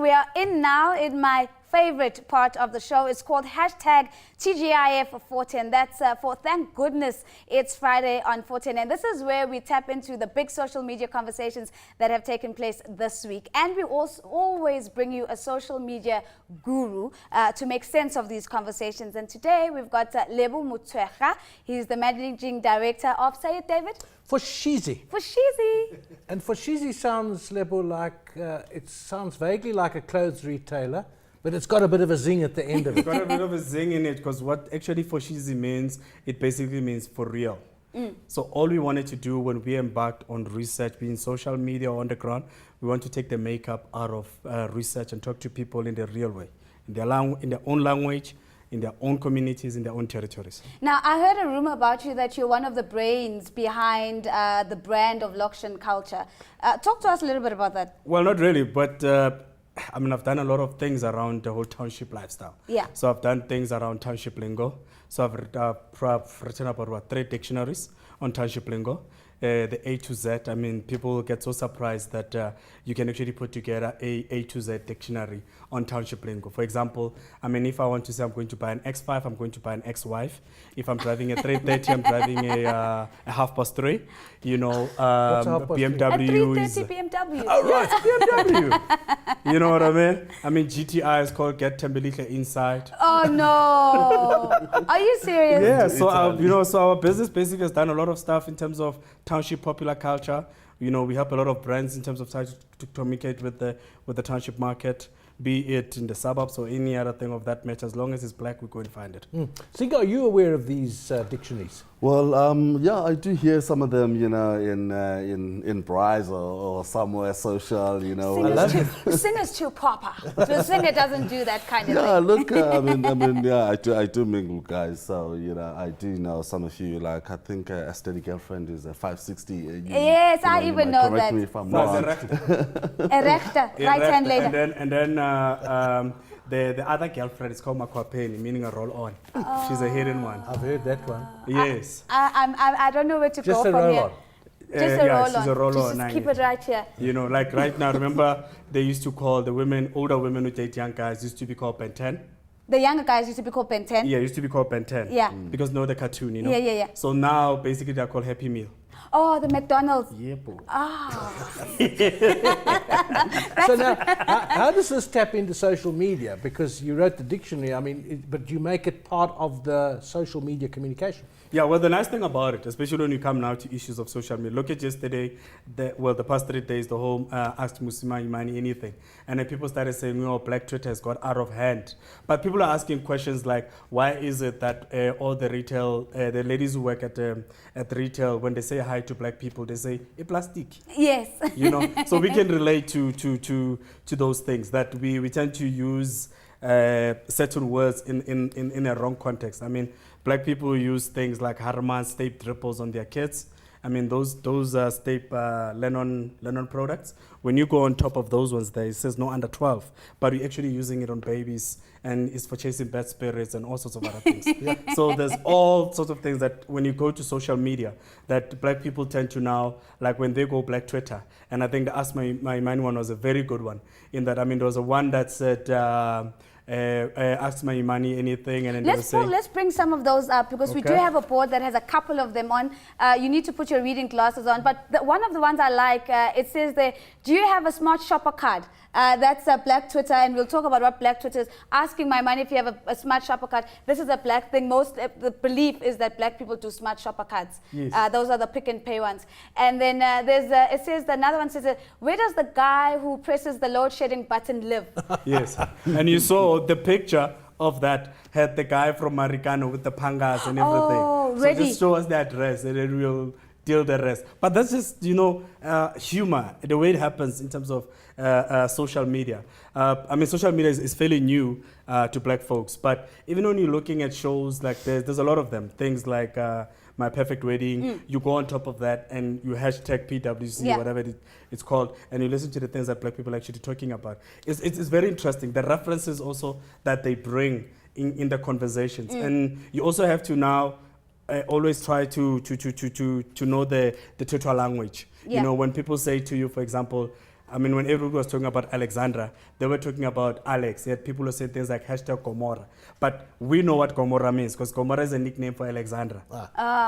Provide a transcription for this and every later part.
We are in now in my favorite part of the show. It's called hashtag TGIF 410. That's for thank goodness it's Friday on 410. And this is where we tap into the big social media conversations that have taken place this week. And we also always bring you a social media guru to make sense of these conversations. And today we've got Lebo Mutwecha. He's the managing director of, say it, David? Foshizi. Foshizi. And Foshizi sounds, Lebo, like, it sounds vaguely like a clothes retailer, but it's got a bit of a zing at the end of it. It's got a bit of a zing in it, because what actually Foshizi means, it basically means for real. So all we wanted to do when we embarked on research, being social media or on the ground, we want to take the makeup out of research and talk to people in the real way, in their own language, in their own communities, in their own territories. Now, I heard a rumor about you that you're one of the brains behind the brand of Lakshan culture. Talk to us a little bit about that. Well, not really, but I mean, I've done a lot of things around the whole township lifestyle. Yeah. So I've done things around township lingo. So I've written about 3 dictionaries on township lingo. The A to Z, I mean, people get so surprised that you can actually put together A to Z dictionary on township lingo. For example, I mean, if I want to say I'm going to buy an X5, I'm going to buy an ex-wife. If I'm driving a 330, I'm driving a 3:30. You know, BMW a is... 330 BMW. Oh, right, BMW. You know what I mean? I mean, GTI is called Get Tembelike Inside. Oh, no. Are you serious? Yeah, so so our business basically has done a lot of stuff in terms of township popular culture. You know, we help a lot of brands in terms of trying to communicate with the township market, be it in the suburbs or any other thing of that nature. As long as it's black, we go and find it. Singa, are you aware of these dictionaries? Well, yeah, I do hear some of them, you know, in Bryce or somewhere social, you know. Singer's too proper. The singer doesn't do that kind of Yeah, thing. look, I mean, yeah, I do mingle guys, so, you know, I do know some of you, like, I think a steady girlfriend is a 560. Yes, I even know correct that. me if I'm wrong. Erecta, right hand later. And then the other girlfriend is called Makwapeni, meaning a roll-on. She's a hidden one. I've heard that one. Yes. I don't know where to Just go a from here. roll-on. Just a yeah, roll she's on. a roll-on. Just keep it right here. You know, like right now, remember they used to call the women, older women who date young guys, used to be called Ben 10. The younger guys used to be called Ben 10. Yeah, used to be called Ben 10. Yeah. Because no, the cartoon, you know. Yeah. So now, basically, they're called Happy Meal. Oh, the McDonald's. Yeah, boo. So now, how does this tap into social media? Because you wrote the dictionary, I mean, but you make it part of the social media communication. Yeah, well, the nice thing about it, especially when you come now to issues of social media, look at yesterday, the past 3 days, the whole Ask Musima Imani anything. And then people started saying, oh, Black Twitter has got out of hand. But people are asking questions like, why is it that all the retail, the ladies who work at retail, when they say hi to black people, they say, e plastic. Yes. You know, so we can relate to those things, that we tend to use certain words in a wrong context. I mean, black people use things like Harman staped ripples on their kids. I mean, those stape Lennon products. When you go on top of those ones there, it says no under 12, but we're actually using it on babies, and it's for chasing bad spirits and all sorts of other things. So there's all sorts of things that when you go to social media, that black people tend to now, like when they go Black Twitter, and I think the Ask My Mind one was a very good one, in that, I mean, there was a one that said, ask my money anything, and then Let's bring some of those up, because we do have a board that has a couple of them on. You need to put your reading glasses on, but one of the ones I like, it says there, do you have a smart shopper card? That's a Black Twitter, and we'll talk about what Black Twitter is. Asking my money if you have a smart shopper card. This is a black thing. The belief is that black people do smart shopper cards. Yes. Those are the pick and pay ones. And then it says, another one says, where does the guy who presses the load shedding button live? Yes, and you saw the picture of that had the guy from Marikana with the pangas and everything. Oh, ready. So just show us the address, and then we'll deal the rest. But that's just, you know, humor, the way it happens in terms of social media. I mean, social media is fairly new to black folks, but even when you're looking at shows like there's a lot of them, things like My Perfect Wedding, you go on top of that and you hashtag PWC, whatever it's called, and you listen to the things that black people are actually talking about. It's very interesting, the references also that they bring in the conversations. And you also have to now always try to know the Twitter language. You know, when people say to you, for example, I mean, when everyone was talking about Alexandra, they were talking about Alex. Yet people who say things like hashtag Gomorrah. But we know what Gomorrah means, because Gomorrah is a nickname for Alexandra.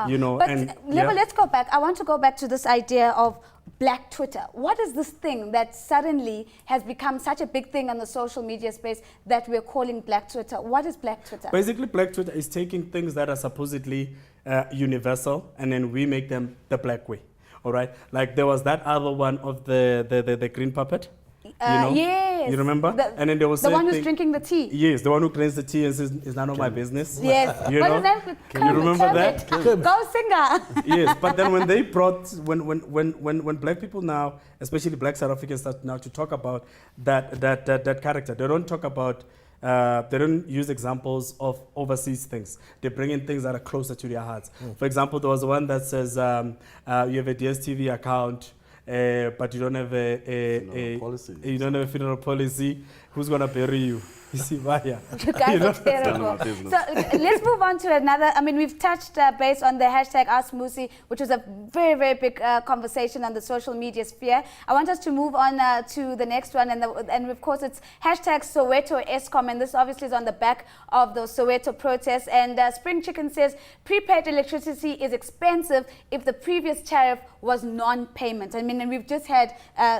You know, but and let's go back. I want to go back to this idea of Black Twitter. What is this thing that suddenly has become such a big thing on the social media space that we're calling Black Twitter? What is Black Twitter? Basically, Black Twitter is taking things that are supposedly universal, and then we make them the black way. All right, like there was that other one of the green puppet. Yes. You remember? And then there was the one who's drinking the tea. Yes, the one who drinks the tea and says, "It's none of my business." Yes. You know? Can you remember that? Go singer. Yes, but then when they brought when black people now, especially black South Africans, start now to talk about that character, they don't talk about. They don't use examples of overseas things. They bring in things that are closer to their hearts. For example, there was one that says you have a DSTV account, but you don't have a funeral policy. Who's gonna bury you? You see, Vaya. You guys are terrible. So let's move on to another. I mean, we've touched base on the hashtag #AskMusi, which was a very, very big conversation on the social media sphere. I want us to move on to the next one, and of course, it's hashtag Soweto S Common. This obviously is on the back of the Soweto protests. And Spring Chicken says prepaid electricity is expensive if the previous tariff was non-payment. I mean, and we've just had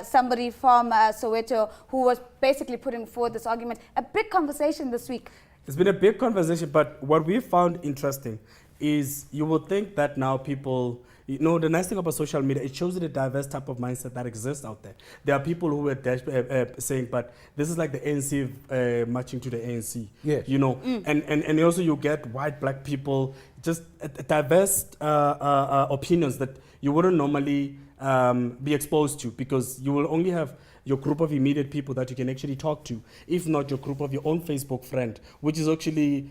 somebody from Soweto who was basically putting forward this argument. A big conversation this week. It's been a big conversation, but what we found interesting is you would think that now people, you know, the nice thing about social media, it shows you the diverse type of mindset that exists out there. There are people who are saying, but this is like the ANC marching to the ANC. Yes. You know, and also you get white, black people, just diverse opinions that you wouldn't normally be exposed to, because you will only have your group of immediate people that you can actually talk to, if not your group of your own Facebook friend, which is actually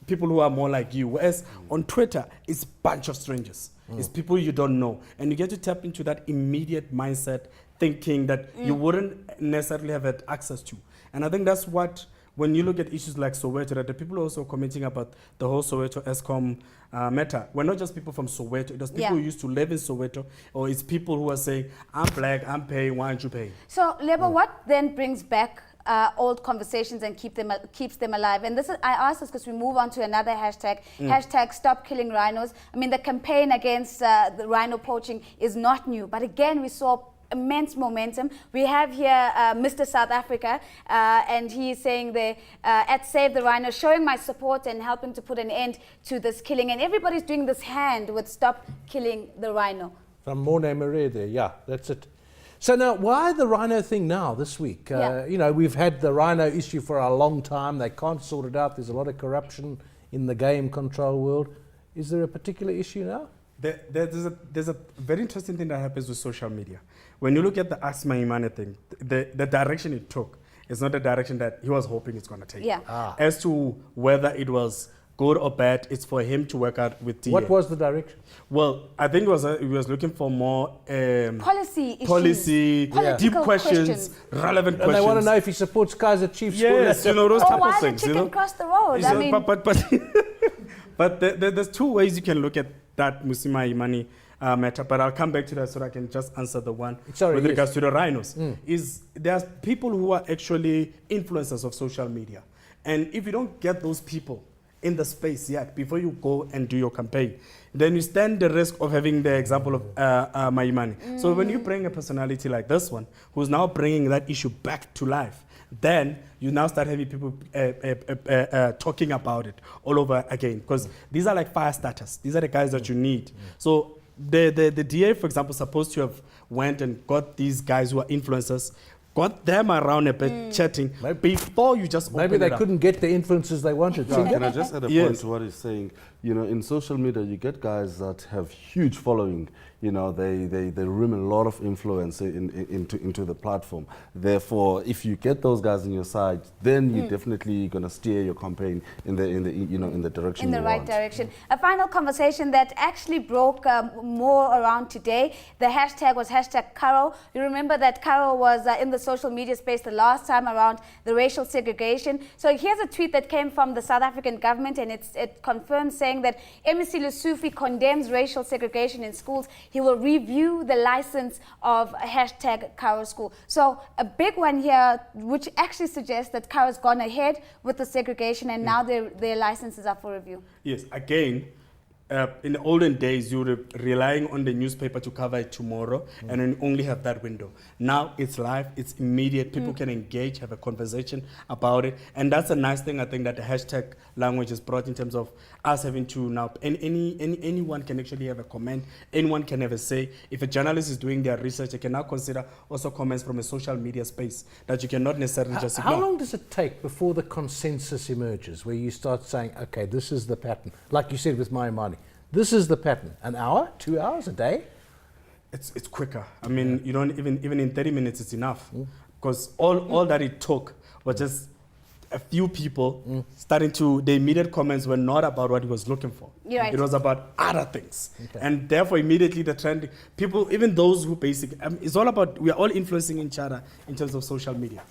people who are more like you. Whereas on Twitter, it's a bunch of strangers. It's people you don't know. And you get to tap into that immediate mindset thinking that you wouldn't necessarily have had access to. And I think that's what, when you look at issues like Soweto, that the people are also commenting about the whole Soweto S Common matter. We're not just people from Soweto. It was people who used to live in Soweto, or it's people who are saying, I'm black, I'm paying, why aren't you paying? So, Lebo, what then brings back old conversations and keeps them alive? And this is, I ask this because we move on to another hashtag, hashtag Stop Killing Rhinos. I mean, the campaign against the rhino poaching is not new, but again, we saw immense momentum. We have here Mr. South Africa, and he's saying there at Save the Rhino, showing my support and helping to put an end to this killing. And everybody's doing this hand with Stop Killing the Rhino. From Morne Marais there, yeah, that's it. So now, why the rhino thing now, this week? You know, we've had the rhino issue for a long time. They can't sort it out. There's a lot of corruption in the game control world. Is there a particular issue now? There's a very interesting thing that happens with social media. When you look at the Ask Maimane thing, the direction it took is not the direction that he was hoping it's going to take. As to whether it was good or bad, it's for him to work out with DA. What was the direction? Well, I think he was looking for more policy issues, deep questions, relevant questions. And they want to know if he supports Kaiser Chiefs. Yes, you know, those type of things. Why the chicken cross the road? I mean, but there's two ways you can look at that Musima Imani matter, but I'll come back to that so that I can just answer the one with regards to the rhinos. There's people who are actually influencers of social media. And if you don't get those people in the space yet, before you go and do your campaign, then you stand the risk of having the example of Maimane. So when you bring a personality like this one, who's now bringing that issue back to life, then you now start having people talking about it all over again. Because these are like fire starters. These are the guys that you need. So the DA, for example, supposed to have went and got these guys who are influencers, got them around a bit chatting before you just maybe they couldn't get the influences they wanted. Can I just add a point to what he's saying? You know, in social media, you get guys that have huge following. You know, they rim a lot of influence into the platform. Therefore, if you get those guys on your side, then you're definitely going to steer your campaign in the direction in the right direction. A final conversation that actually broke more around today. The hashtag was hashtag Karo. You remember that Karo was in the social media space the last time around the racial segregation. So here's a tweet that came from the South African government, and it confirms saying that MEC Lesufi condemns racial segregation in schools. he will review the license of hashtag Karo School. So a big one here, which actually suggests that Karo's gone ahead with the segregation and now their licenses are for review. Yes, again, in the olden days, you were relying on the newspaper to cover it tomorrow, and then you only have that window. Now it's live, it's immediate. People can engage, have a conversation about it, and that's a nice thing. I think that the hashtag language has brought in terms of us having to now. Anyone can actually have a comment. Anyone can have a say. If a journalist is doing their research, they can now consider also comments from a social media space that you cannot necessarily just ignore. How long does it take before the consensus emerges, where you start saying, okay, this is the pattern? Like you said with Imani. This is the pattern. An hour, 2 hours, a day? It's quicker. I mean, you don't even in 30 minutes it's enough, because all that it took was just a few people starting to. The immediate comments were not about what he was looking for. You're right. It was about other things, and therefore immediately the trend. People, even those who basically, it's all about. We are all influencing each other in terms of social media.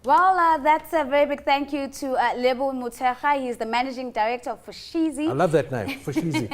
Well, that's a very big thank you to Lebo Muteja. He's the managing director of Fushizi. I love that name, Fushizi.